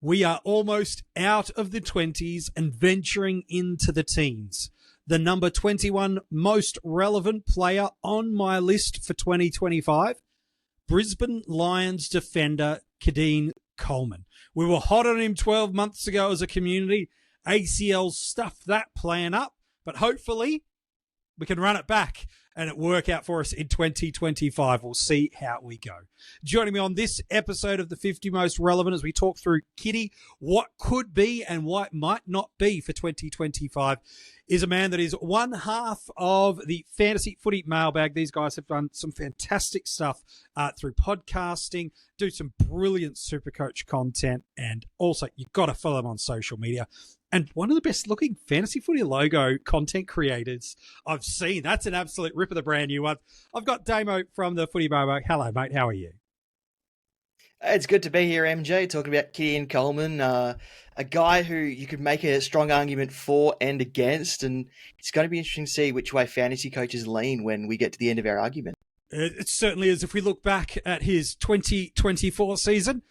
We are almost out of the 20s and venturing into the teens. The number 21 most relevant player on my list for 2025, Brisbane Lions defender Keidean Coleman. We were hot on him 12 months ago as a community. ACL stuffed that plan up, but hopefully we can run it back and it work out for us in 2025. We'll see how we go. Joining me on this episode of the 50 Most Relevant as we talk through Kitty, what could be and what might not be for 2025, is a man that is one half of the Fantasy Footy Mailbag. These guys have done some fantastic stuff through podcasting, do some brilliant Supercoach content, and also you've got to follow them on social media. And one of the best looking fantasy footy logo content creators I've seen. That's an absolute rip of the brand new one. I've got Damo from the Footy Mailbag. Hello, mate. How are you? It's good to be here, MJ, talking about Keidean Coleman, a guy who you could make a strong argument for and against. And it's going to be interesting to see which way fantasy coaches lean when we get to the end of our argument. It certainly is. If we look back at his 2024 season,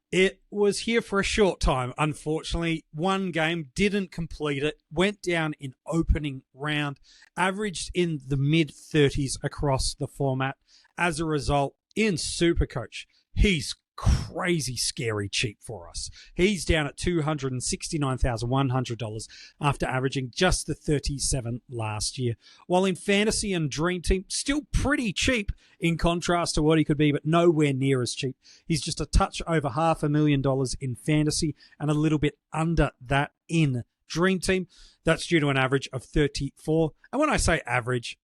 it was here for a short time. Unfortunately, one game, didn't complete it, went down in opening round, averaged in the mid-30s across the format. As a result, in Supercoach, he's crazy scary cheap for us. He's down at $269,100 after averaging just the 37 last year. While in Fantasy and Dream Team, still pretty cheap in contrast to what he could be, but nowhere near as cheap. He's just a touch over $500,000 in Fantasy and a little bit under that in Dream Team. That's due to an average of 34. And when I say average,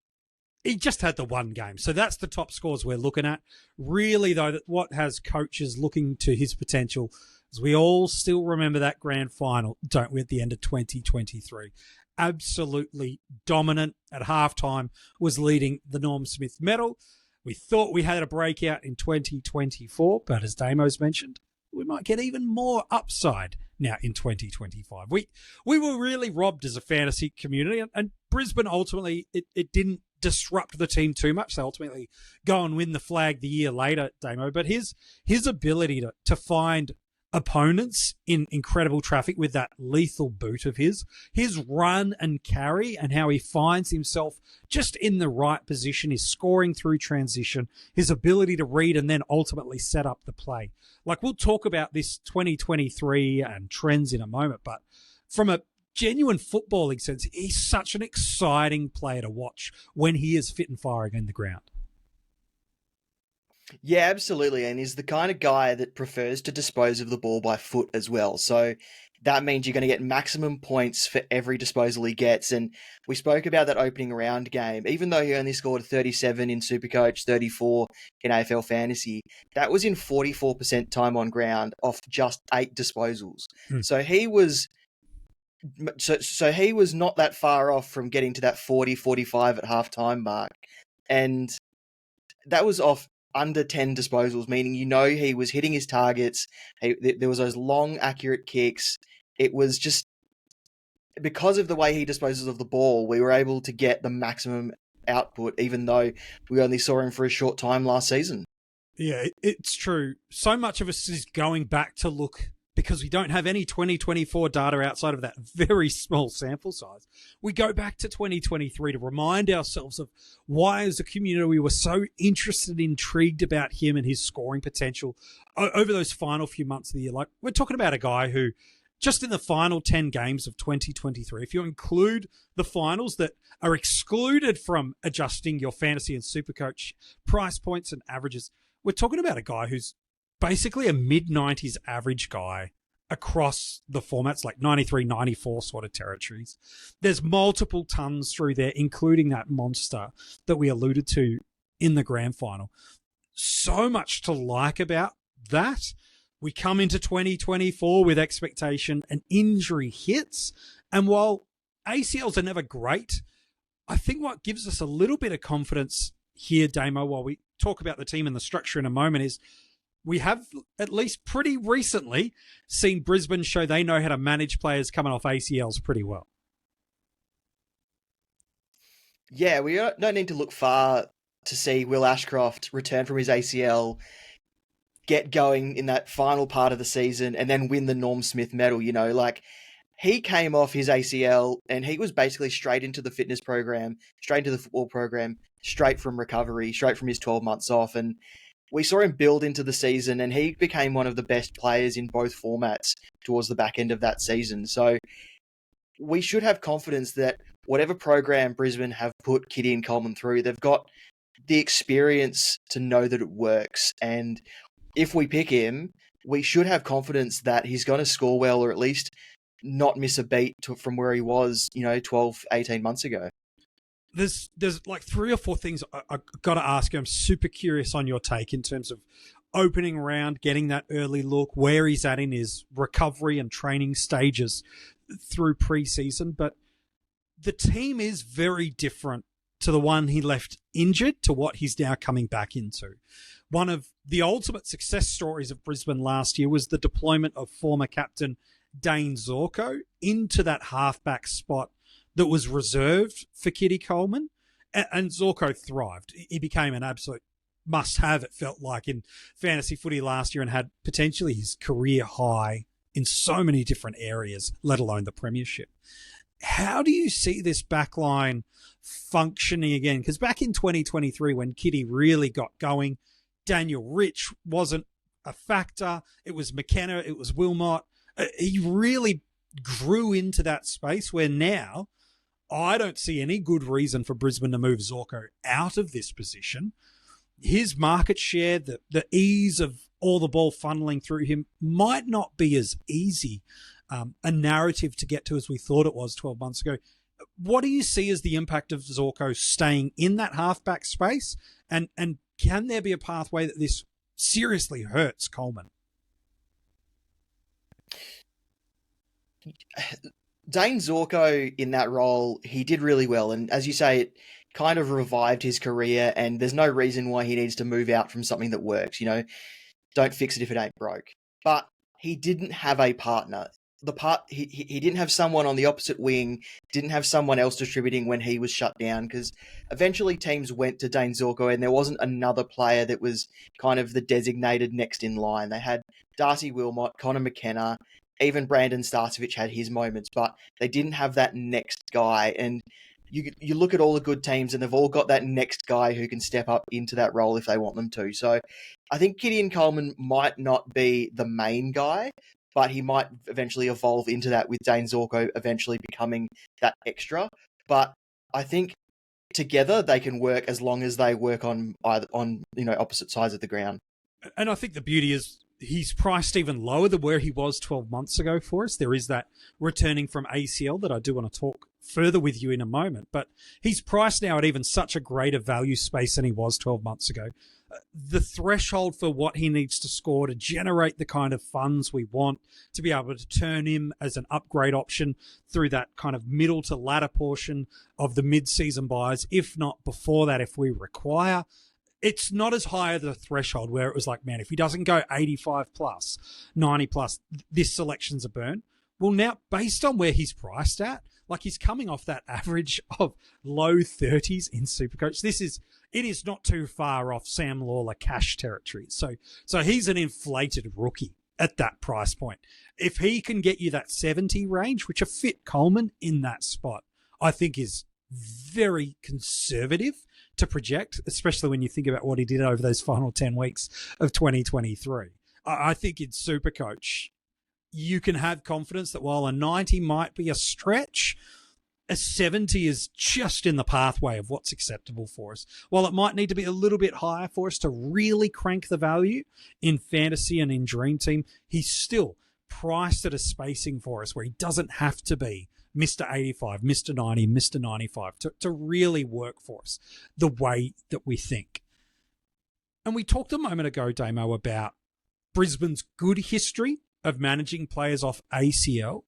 he just had the one game. So that's the top scores we're looking at. Really, though, what has coaches looking to his potential, as we all still remember that grand final, don't we, at the end of 2023. Absolutely dominant at halftime, was leading the Norm Smith medal. We thought we had a breakout in 2024, but as Damo's mentioned, we might get even more upside now in 2025. We were really robbed as a fantasy community, and Brisbane ultimately, it didn't disrupt the team too much. They ultimately go and win the flag the year later, Damo. But his ability to find opponents in incredible traffic with that lethal boot of his run and carry, and how he finds himself just in the right position, his scoring through transition, his ability to read and then ultimately set up the play. Like, we'll talk about this 2023 and trends in a moment, but from a genuine footballing sense, he's such an exciting player to watch when he is fit and firing in the ground. Yeah, absolutely. And he's the kind of guy that prefers to dispose of the ball by foot as well. So that means you're going to get maximum points for every disposal he gets. And we spoke about that opening round game. Even though he only scored 37 in Supercoach, 34 in AFL Fantasy, that was in 44% time on ground off just 8 disposals. So he was not that far off from getting to that 40, 45 at halftime mark. And that was off under 10 disposals, meaning he was hitting his targets. There was those long, accurate kicks. It was just because of the way he disposes of the ball, we were able to get the maximum output, even though we only saw him for a short time last season. Yeah, it's true. So much of us is going back to look, because we don't have any 2024 data outside of that very small sample size. We go back to 2023 to remind ourselves of why, as a community, we were so interested, intrigued about him and his scoring potential over those final few months of the year. Like, we're talking about a guy who, just in the final 10 games of 2023, if you include the finals that are excluded from adjusting your fantasy and Supercoach price points and averages, we're talking about a guy who's basically a mid-90s average guy across the formats, like 93, 94 sort of territories. There's multiple tons through there, including that monster that we alluded to in the grand final. So much to like about that. We come into 2024 with expectation, and injury hits. And while ACLs are never great, I think what gives us a little bit of confidence here, Damo, while we talk about the team and the structure in a moment, is we have, at least pretty recently, seen Brisbane show they know how to manage players coming off ACLs pretty well. Yeah, we don't need to look far to see Will Ashcroft return from his ACL get going in that final part of the season and then win the Norm Smith medal. He came off his ACL and he was basically straight into the fitness program, straight into the football program, straight from recovery, straight from his 12 months off. And we saw him build into the season and he became one of the best players in both formats towards the back end of that season. So we should have confidence that whatever program Brisbane have put Keidean Coleman through, they've got the experience to know that it works. And if we pick him, we should have confidence that he's going to score well, or at least not miss a beat from where he was, 12, 18 months ago. There's like 3 or 4 things I got to ask you. I'm super curious on your take in terms of opening round, getting that early look, where he's at in his recovery and training stages through preseason. But the team is very different to the one he left injured to what he's now coming back into. One of the ultimate success stories of Brisbane last year was the deployment of former captain Dane Zorko into that halfback spot that was reserved for Kitty Coleman, and Zorko thrived. He became an absolute must-have, it felt like, in fantasy footy last year, and had potentially his career high in so many different areas, let alone the premiership. How do you see this backline functioning again? Because back in 2023, when Kitty really got going, Daniel Rich wasn't a factor. It was McKenna, it was Wilmot. He really grew into that space where now I don't see any good reason for Brisbane to move Zorko out of this position. His market share, the ease of all the ball funneling through him might not be as easy a narrative to get to as we thought it was 12 months ago. What do you see as the impact of Zorko staying in that halfback space? And can there be a pathway that this seriously hurts Coleman? Dane Zorko in that role, he did really well. And as you say, it kind of revived his career, and there's no reason why he needs to move out from something that works. Don't fix it if it ain't broke. But he didn't have a partner. He didn't have someone on the opposite wing, didn't have someone else distributing when he was shut down, because eventually teams went to Dane Zorko and there wasn't another player that was kind of the designated next in line. They had Darcy Wilmot, Connor McKenna, even Brandon Starcevich had his moments, but they didn't have that next guy. And you look at all the good teams and they've all got that next guy who can step up into that role if they want them to. So I think Keidean Coleman might not be the main guy, but he might eventually evolve into that, with Dane Zorko eventually becoming that extra. But I think together they can work as long as they work on opposite sides of the ground. And I think the beauty is he's priced even lower than where he was 12 months ago for us. There is that returning from ACL that I do want to talk further with you in a moment, but he's priced now at even such a greater value space than he was 12 months ago. The threshold for what he needs to score to generate the kind of funds we want, to be able to turn him as an upgrade option through that kind of middle to latter portion of the mid-season buys, if not before that, if we require. It's not as high as a threshold where it was like, man, if he doesn't go 85 plus, 90 plus, this selection's a burn. Well, now, based on where he's priced at, like he's coming off that average of low 30s in Supercoach. It is not too far off Sam Lawler cash territory. So he's an inflated rookie at that price point. If he can get you that 70 range, which a fit Coleman in that spot, I think is very conservative to project, especially when you think about what he did over those final 10 weeks of 2023. I think in Supercoach, you can have confidence that while a 90 might be a stretch, a 70 is just in the pathway of what's acceptable for us. While it might need to be a little bit higher for us to really crank the value in fantasy and in Dream Team, he's still priced at a spacing for us where he doesn't have to be Mr. 85, Mr. 90, Mr. 95 to really work for us the way that we think. And we talked a moment ago, Damo, about Brisbane's good history of managing players off ACL.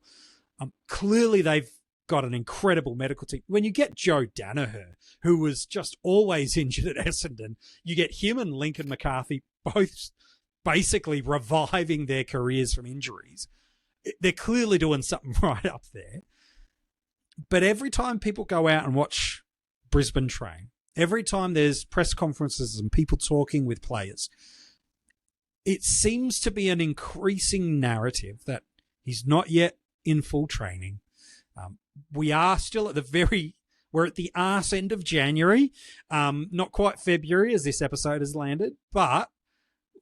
Clearly, they've got an incredible medical team. When you get Joe Danaher, who was just always injured at Essendon, you get him and Lincoln McCarthy both basically reviving their careers from injuries. They're clearly doing something right up there. But every time people go out and watch Brisbane train, every time there's press conferences and people talking with players, it seems to be an increasing narrative that he's not yet in full training. We are still we're at the arse end of January, not quite February as this episode has landed, but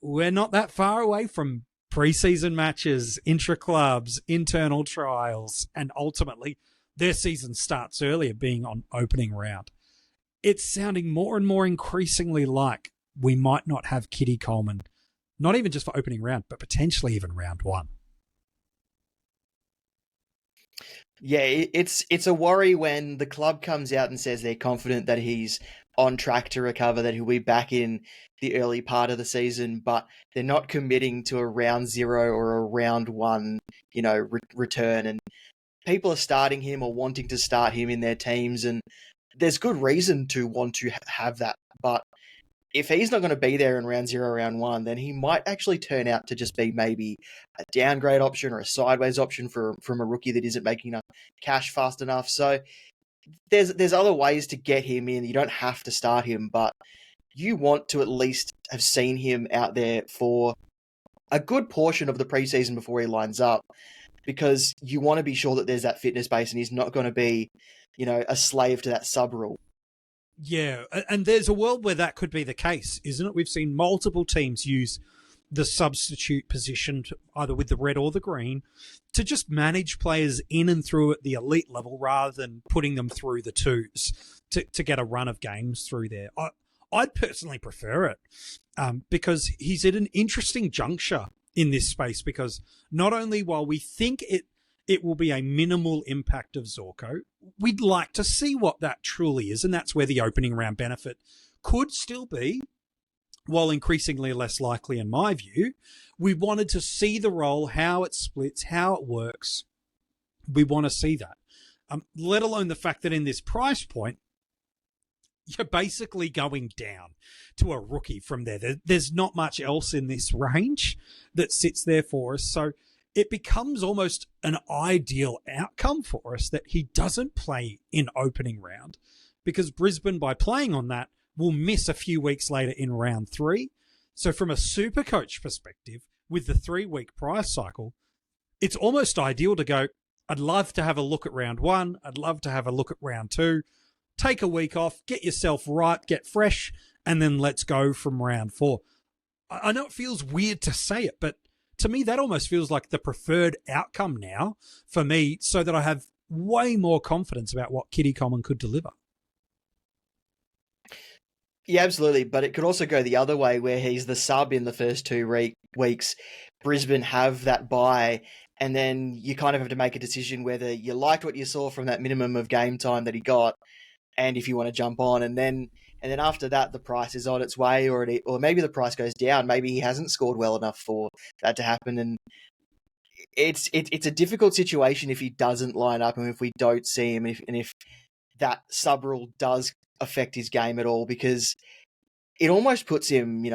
we're not that far away from preseason matches, intra-clubs, internal trials, and ultimately their season starts earlier, being on opening round. It's sounding more and more increasingly like we might not have Kitty Coleman, not even just for opening round, but potentially even round one. Yeah, it's a worry when the club comes out and says they're confident that he's on track to recover, that he'll be back in the early part of the season, but they're not committing to a round 0 or a round 1, return. And people are starting him or wanting to start him in their teams, and there's good reason to want to have that. But if he's not going to be there in round 0, round 1, then he might actually turn out to just be maybe a downgrade option or a sideways option from a rookie that isn't making enough cash fast enough. So there's other ways to get him in. You don't have to start him, but you want to at least have seen him out there for a good portion of the preseason before he lines up, because you want to be sure that there's that fitness base and he's not going to be, a slave to that sub rule. Yeah, and there's a world where that could be the case, isn't it? We've seen multiple teams use the substitute position, either with the red or the green, to just manage players in and through at the elite level rather than putting them through the twos to get a run of games through there. I'd personally prefer it because he's at an interesting juncture in this space, because not only while we think it will be a minimal impact of Zorko, we'd like to see what that truly is, and that's where the opening round benefit could still be, while increasingly less likely in my view. We wanted to see the role, how it splits, how it works. We want to see that. Let alone the fact that in this price point, you're basically going down to a rookie from there. There's not much else in this range that sits there for us. So it becomes almost an ideal outcome for us that he doesn't play in opening round, because Brisbane, by playing on that, will miss a few weeks later in round 3. So from a super coach perspective, with the 3-week price cycle, it's almost ideal to go, I'd love to have a look at round 1. I'd love to have a look at round 2. Take a week off, get yourself right, get fresh, and then let's go from round 4. I know it feels weird to say it, but to me, that almost feels like the preferred outcome now for me, so that I have way more confidence about what Kitty Coleman could deliver. Yeah, absolutely. But it could also go the other way, where he's the sub in the first 2 weeks. Brisbane have that bye, and then you kind of have to make a decision whether you liked what you saw from that minimum of game time that he got, and if you want to jump on. And then after that, the price is on its way, or maybe the price goes down. Maybe he hasn't scored well enough for that to happen. And it's a difficult situation if he doesn't line up, and if we don't see him, and if that sub rule does affect his game at all, because it almost puts him,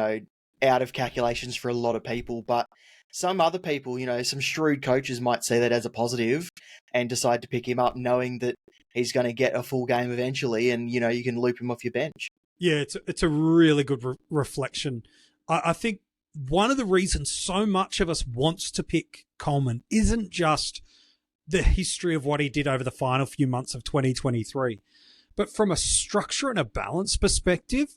out of calculations for a lot of people. But some other people, some shrewd coaches might see that as a positive and decide to pick him up, knowing that he's going to get a full game eventually, and you can loop him off your bench. Yeah, it's a really good reflection. I think one of the reasons so much of us wants to pick Coleman isn't just the history of what he did over the final few months of 2023, but from a structure and a balance perspective,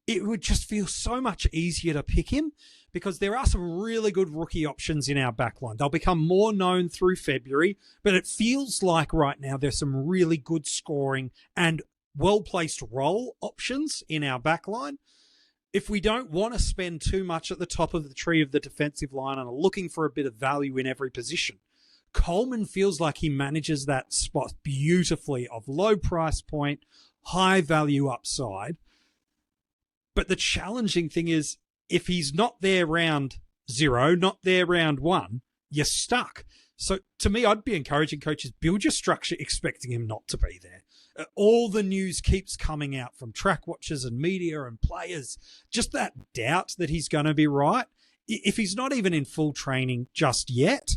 it would just feel so much easier to pick him, because there are some really good rookie options in our backline. They'll become more known through February, but it feels like right now there's some really good scoring and well-placed role options in our backline. If we don't want to spend too much at the top of the tree of the defensive line and are looking for a bit of value in every position, Coleman feels like he manages that spot beautifully, of low price point, high value upside. But the challenging thing is, if he's not there round 0, not there round 1, you're stuck. So to me, I'd be encouraging coaches, build your structure expecting him not to be there. All the news keeps coming out from track watchers and media and players, just that doubt that he's going to be right. If he's not even in full training just yet,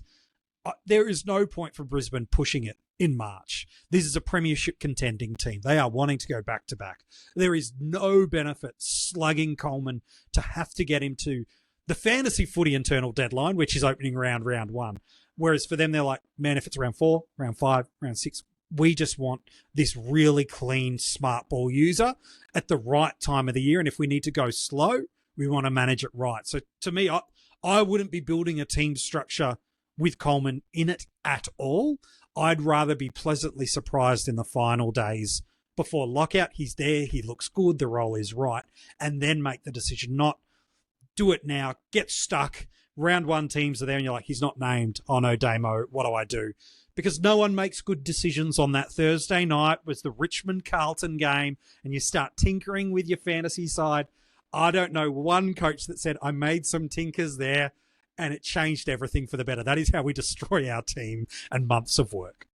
there is no point for Brisbane pushing it in March. This is a premiership contending team. They are wanting to go back to back. There is no benefit slugging Coleman to have to get him to the fantasy footy internal deadline, which is opening round one. Whereas for them, they're like, man, if it's round 4, round 5, round 6, we just want this really clean, smart ball user at the right time of the year. And if we need to go slow, we want to manage it right. So to me, I wouldn't be building a team structure with Coleman in it at all. I'd rather be pleasantly surprised in the final days before lockout. He's there, he looks good, the role is right, and then make the decision, not do it now, get stuck. Round 1 teams are there and you're like, he's not named. Oh no, Damo, what do I do? Because no one makes good decisions on that Thursday night. Was the Richmond-Carlton game, and you start tinkering with your fantasy side. I don't know one coach that said, I made some tinkers there and it changed everything for the better. That is how we destroy our team and months of work.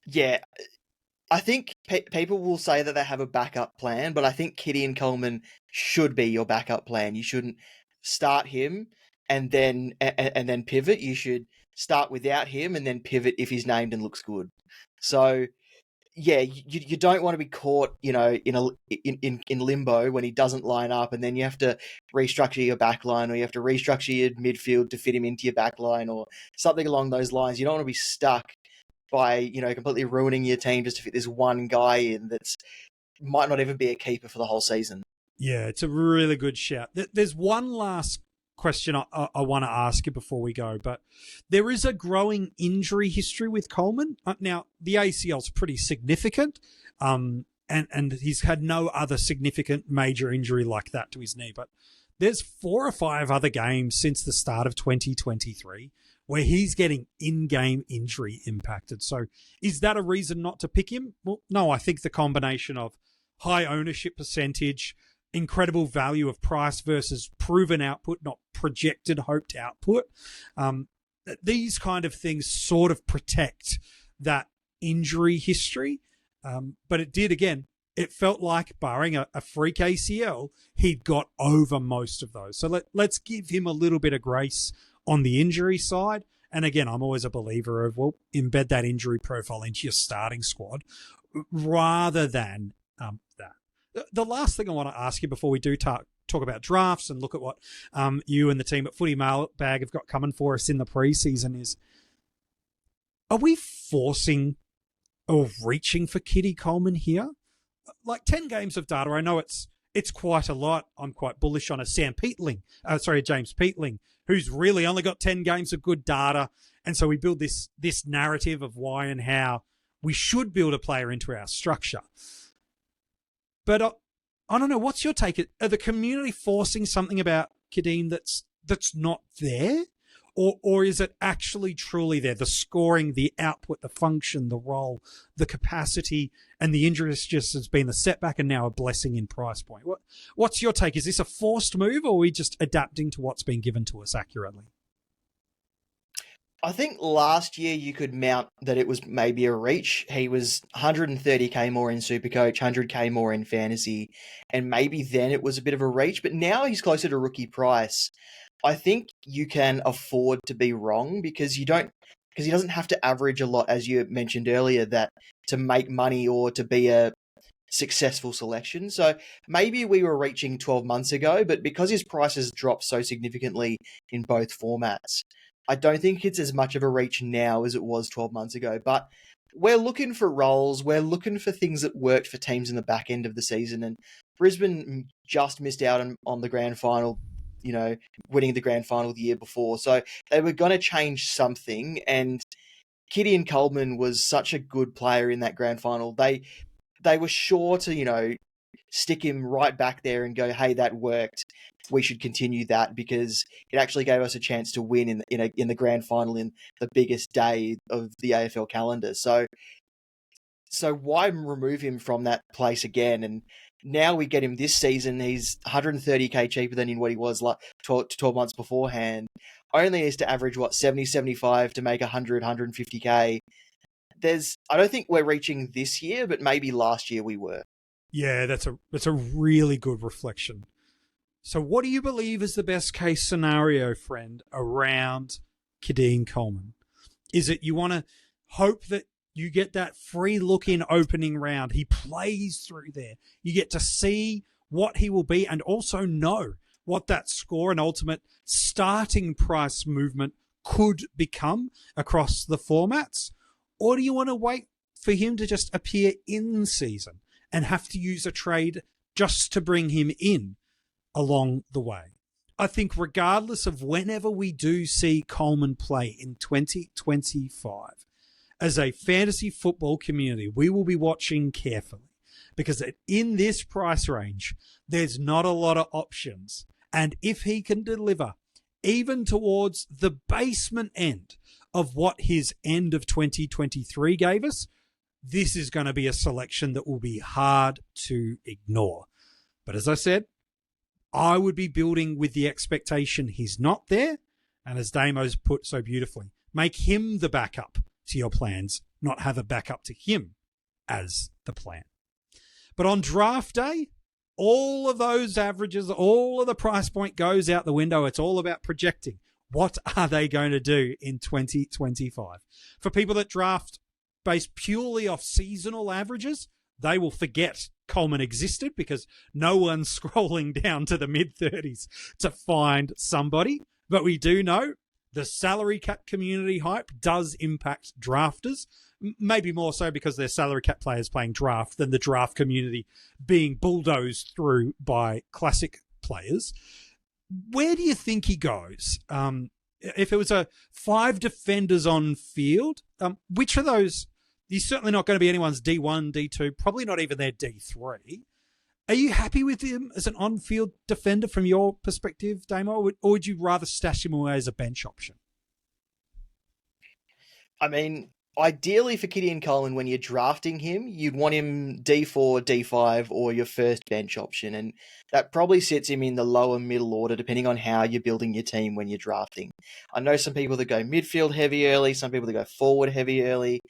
Yeah, I think people will say that they have a backup plan, but I think Keidean Coleman should be your backup plan. You shouldn't start him and then pivot. You should start without him and then pivot if he's named and looks good. So yeah, you don't want to be caught, in limbo when he doesn't line up, and then you have to restructure your back line, or you have to restructure your midfield to fit him into your back line, or something along those lines. You don't want to be stuck by, completely ruining your team just to fit this one guy in that's might not even be a keeper for the whole season. Yeah, it's a really good shout. There's one last question I want to ask you before we go, but there is a growing injury history with Coleman. Now, the ACL's pretty significant, and he's had no other significant major injury like that to his knee, but there's 4 or 5 other games since the start of 2023 where he's getting in-game injury impacted. So is that a reason not to pick him? Well, no, I think the combination of high ownership percentage, incredible value of price versus proven output, not projected hoped output. These kind of things sort of protect that injury history. But it did, again, it felt like, barring a freak ACL, he'd got over most of those. So let's give him a little bit of grace on the injury side. And again, I'm always a believer of, well, embed that injury profile into your starting squad rather than that. The last thing I want to ask you before we do talk about drafts and look at what you and the team at Footy Mailbag have got coming for us in the preseason is, are we forcing or reaching for Keidean Coleman here? Like 10 games of data, I know it's quite a lot. I'm quite bullish on a James Peatling, who's really only got 10 games of good data. And so we build this narrative of why and how we should build a player into our structure. But I don't know, what's your take? Are the community forcing something about Keidean that's not there? Or is it actually truly there? The scoring, the output, the function, the role, the capacity, and the interest just has been the setback and now a blessing in price point. What's your take? Is this a forced move, or are we just adapting to what's been given to us accurately? I think last year you could mount that it was maybe a reach. He was 130k more in Supercoach, 100k more in fantasy, and maybe then it was a bit of a reach, but now he's closer to rookie price. I think you can afford to be wrong because he doesn't have to average a lot, as you mentioned earlier, that to make money or to be a successful selection. So maybe we were reaching 12 months ago, but because his price has dropped so significantly in both formats, I don't think it's as much of a reach now as it was 12 months ago. But we're looking for roles. We're looking for things that worked for teams in the back end of the season. And Brisbane just missed out on the grand final, winning the grand final the year before. So they were going to change something. And Keidean Coleman was such a good player in that grand final. They were sure to, stick him right back there and go, hey, that worked. We should continue that because it actually gave us a chance to win in the grand final in the biggest day of the AFL calendar. So why remove him from that place again? And now we get him this season. He's 130k cheaper than in what he was like 12 months beforehand. Only needs to average 70, 75 to make 100, 150k. I don't think we're reaching this year, but maybe last year we were. Yeah, that's a really good reflection. So what do you believe is the best case scenario, friend, around Keidean Coleman? Is it you want to hope that you get that free look in opening round? He plays through there. You get to see what he will be and also know what that score and ultimate starting price movement could become across the formats? Or do you want to wait for him to just appear in season and have to use a trade just to bring him in along the way? I think regardless of whenever we do see Coleman play in 2025, as a fantasy football community, we will be watching carefully, because in this price range, there's not a lot of options. And if he can deliver even towards the basement end of what his end of 2023 gave us, this is going to be a selection that will be hard to ignore. But as I said, I would be building with the expectation he's not there. And as Damo's put so beautifully, make him the backup to your plans, not have a backup to him as the plan. But on draft day, all of those averages, all of the price point goes out the window. It's all about projecting. What are they going to do in 2025? For people that draft based purely off seasonal averages, they will forget Coleman existed, because no one's scrolling down to the mid-30s to find somebody. But we do know the salary cap community hype does impact drafters, maybe more so because they're salary cap players playing draft than the draft community being bulldozed through by classic players. Where do you think he goes? If it was a 5 defenders on field, which of those? He's certainly not going to be anyone's D1, D2, probably not even their D3. Are you happy with him as an on-field defender from your perspective, Damo, or would you rather stash him away as a bench option? I mean, ideally for Keidean Coleman, when you're drafting him, you'd want him D4, D5, or your first bench option. And that probably sits him in the lower middle order, depending on how you're building your team when you're drafting. I know some people that go midfield heavy early, some people that go forward heavy early.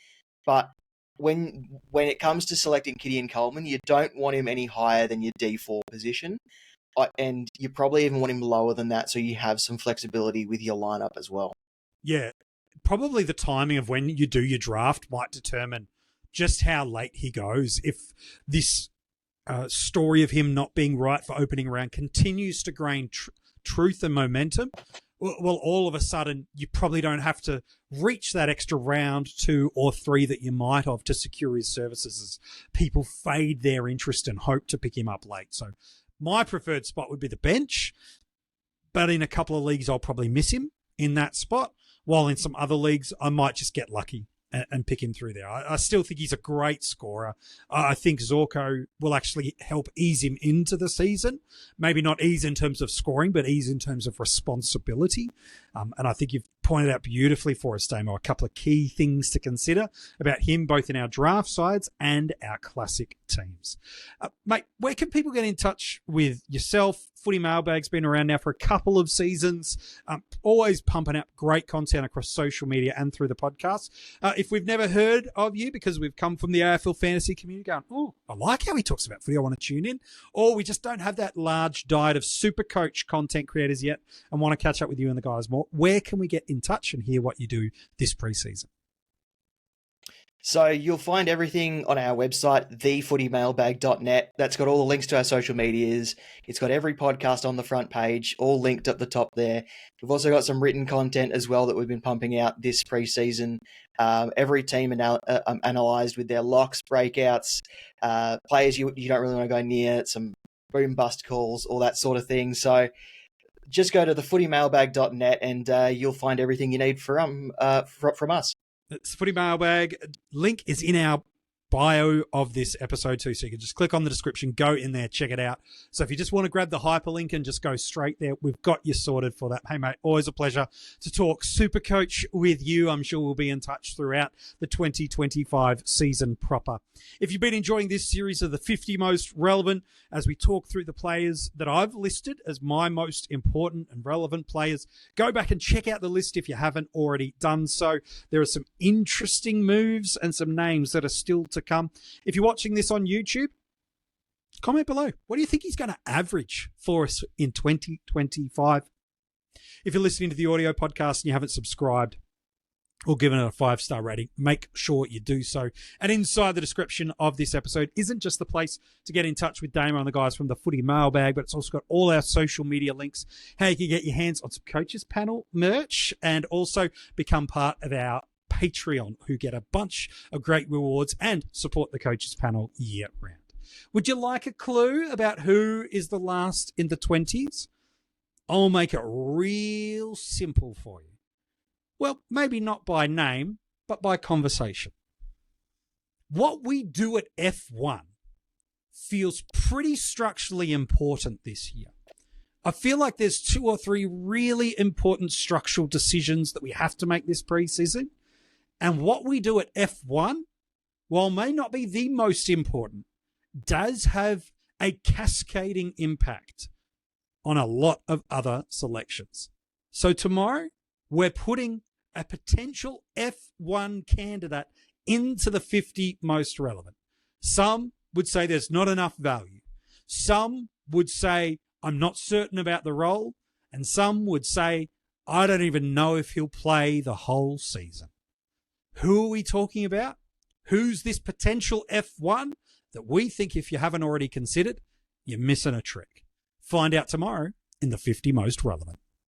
But when it comes to selecting Keidean Coleman, you don't want him any higher than your D4 position. And you probably even want him lower than that, so you have some flexibility with your lineup as well. Yeah, probably the timing of when you do your draft might determine just how late he goes. If this story of him not being right for opening round continues to gain truth and momentum, well, all of a sudden, you probably don't have to reach that extra round 2 or 3 that you might have to secure his services as people fade their interest and hope to pick him up late. So my preferred spot would be the bench, but in a couple of leagues, I'll probably miss him in that spot, while in some other leagues, I might just get lucky and pick him through there. I still think he's a great scorer. I think Zorko will actually help ease him into the season. Maybe not ease in terms of scoring, but ease in terms of responsibility. And I think you've pointed out beautifully for us, Damo, a couple of key things to consider about him, both in our draft sides and our classic teams. Mate, where can people get in touch with yourself? Footy Mailbag's been around now for a couple of seasons, always pumping out great content across social media and through the podcast. If we've never heard of you because we've come from the AFL Fantasy community going, oh, I like how he talks about footy, I want to tune in, or we just don't have that large diet of super coach content creators yet and want to catch up with you and the guys more, where can we get in touch and hear what you do this preseason? So you'll find everything on our website, thefootymailbag.net. That's got all the links to our social medias. It's got every podcast on the front page, all linked at the top there. We've also got some written content as well that we've been pumping out this preseason. Every team analysed with their locks, breakouts, players you don't really want to go near, some boom bust calls, all that sort of thing. So just go to thefootymailbag.net and you'll find everything you need from us. It's Footy Mailbag. Link is in our bio of this episode too, so you can just click on the description, go in there, check it out. So if you just want to grab the hyperlink and just go straight there, we've got you sorted for that. Hey mate, always a pleasure to talk Supercoach with you. I'm sure we'll be in touch throughout the 2025 season proper. If you've been enjoying this series of the 50 most relevant, as we talk through the players that I've listed as my most important and relevant players, go back and check out the list if you haven't already done so. There are some interesting moves and some names that are still to come. If you're watching this on YouTube, comment below. What do you think he's going to average for us in 2025? If you're listening to the audio podcast and you haven't subscribed, or giving it a 5-star rating, make sure you do so. And inside the description of this episode isn't just the place to get in touch with Damo and the guys from the Footy Mailbag, but it's also got all our social media links, how you can get your hands on some Coaches Panel merch, and also become part of our Patreon, who get a bunch of great rewards and support the Coaches Panel year round. Would you like a clue about who is the last in the 20s? I'll make it real simple for you. Well, maybe not by name, but by conversation. What we do at F1 feels pretty structurally important this year. I feel like there's 2 or 3 really important structural decisions that we have to make this preseason. And what we do at F1, while may not be the most important, does have a cascading impact on a lot of other selections. So tomorrow, we're putting a potential F1 candidate into the 50 most relevant. Some would say there's not enough value. Some would say, I'm not certain about the role. And some would say, I don't even know if he'll play the whole season. Who are we talking about? Who's this potential F1 that we think, if you haven't already considered, you're missing a trick? Find out tomorrow in the 50 most relevant.